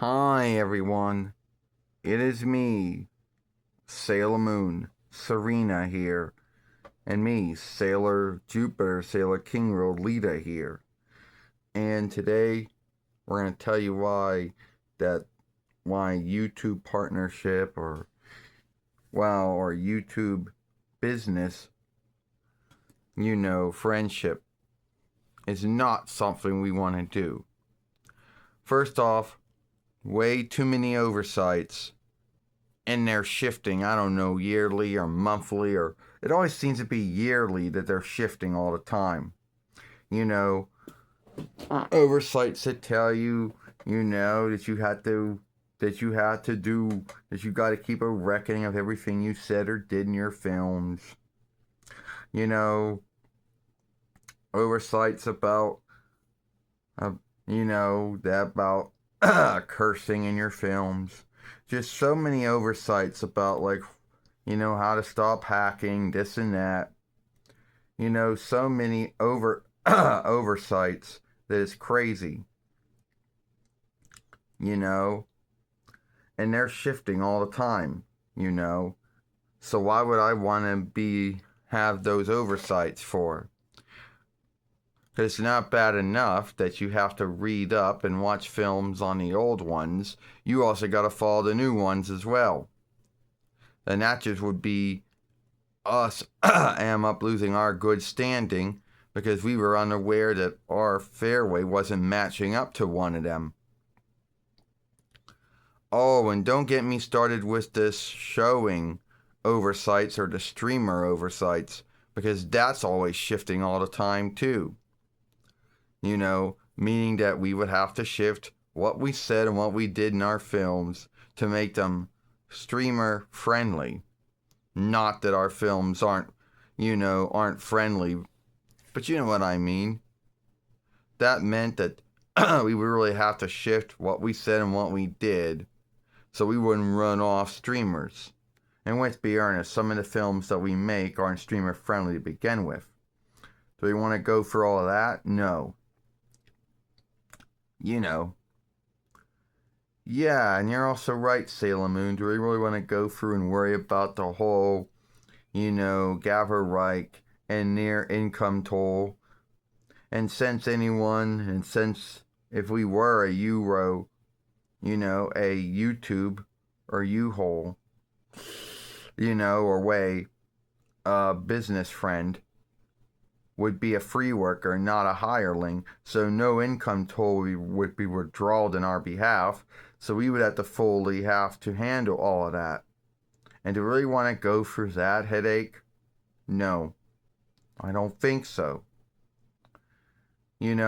Hi everyone, it is me, Sailor Moon, Serena here, and me, Sailor Jupiter, Sailor Kingworld, Lita here. And today we're going to tell you why YouTube partnership or YouTube business, friendship is not something we want to do. First off, way too many oversights, and they're shifting, I don't know, yearly or monthly, or it always seems to be yearly that they're shifting all the time. Oversights that tell you, that you got to keep a reckoning of everything you said or did in your films. Oversights about, about cursing in your films. Just so many oversights about, how to stop hacking, this and that. So many oversights that it's crazy. And they're shifting all the time. So why would I want to have those oversights for? It's not bad enough that you have to read up and watch films on the old ones. You also got to follow the new ones as well. And that just would be us up losing our good standing because we were unaware that our fairway wasn't matching up to one of them. Oh, and don't get me started with this showing oversights or the streamer oversights, because that's always shifting all the time too. Meaning that we would have to shift what we said and what we did in our films to make them streamer friendly. Not that our films aren't friendly, but you know what I mean. That meant that we would really have to shift what we said and what we did so we wouldn't run off streamers. And let's be honest, some of the films that we make aren't streamer friendly to begin with. Do we want to go for all of that? No. Yeah, and you're also right, Sailor Moon. Do we really want to go through and worry about the whole, Gavin Reich and near income toll? And since if we were a Euro, a YouTube or U-Hole, or way, a business friend would be a free worker, not a hireling, so no income toll would be withdrawn in our behalf, so we would have to handle all of that. And to really want to go through that headache? No, I don't think so. And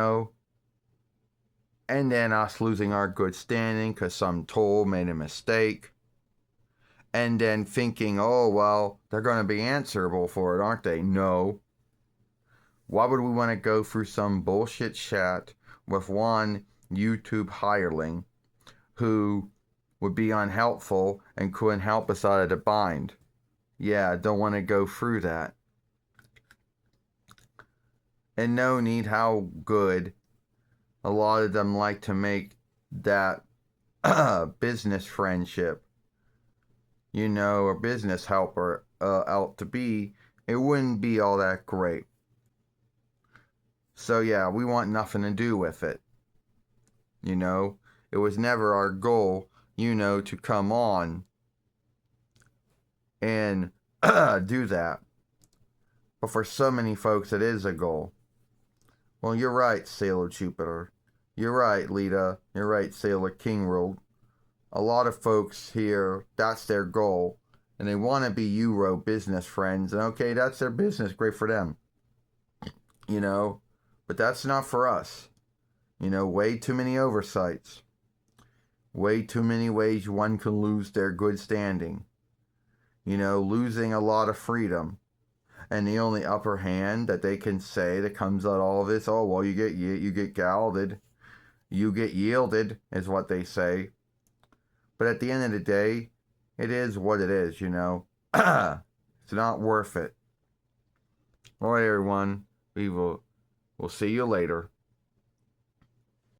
then us losing our good standing because some toll made a mistake. And then thinking, oh, well, they're going to be answerable for it, aren't they? No. Why would we want to go through some bullshit chat with one YouTube hireling who would be unhelpful and couldn't help us out of the bind? Yeah, I don't want to go through that. And no need how good a lot of them like to make that business friendship, or business helper out to be, it wouldn't be all that great. So yeah, we want nothing to do with it. It was never our goal, to come on and do that. But for so many folks, it is a goal. Well, you're right, Sailor Jupiter. You're right, Lita. You're right, Sailor Kingworld. A lot of folks here, that's their goal. And they want to be Euro business friends. And okay, that's their business. Great for them. But that's not for us. Way too many oversights. Way too many ways one can lose their good standing. Losing a lot of freedom. And the only upper hand that they can say that comes out of all of this, oh, well, you get gelded. You get yielded, is what they say. But at the end of the day, it is what it is, It's not worth it. All right, everyone. We'll see you later.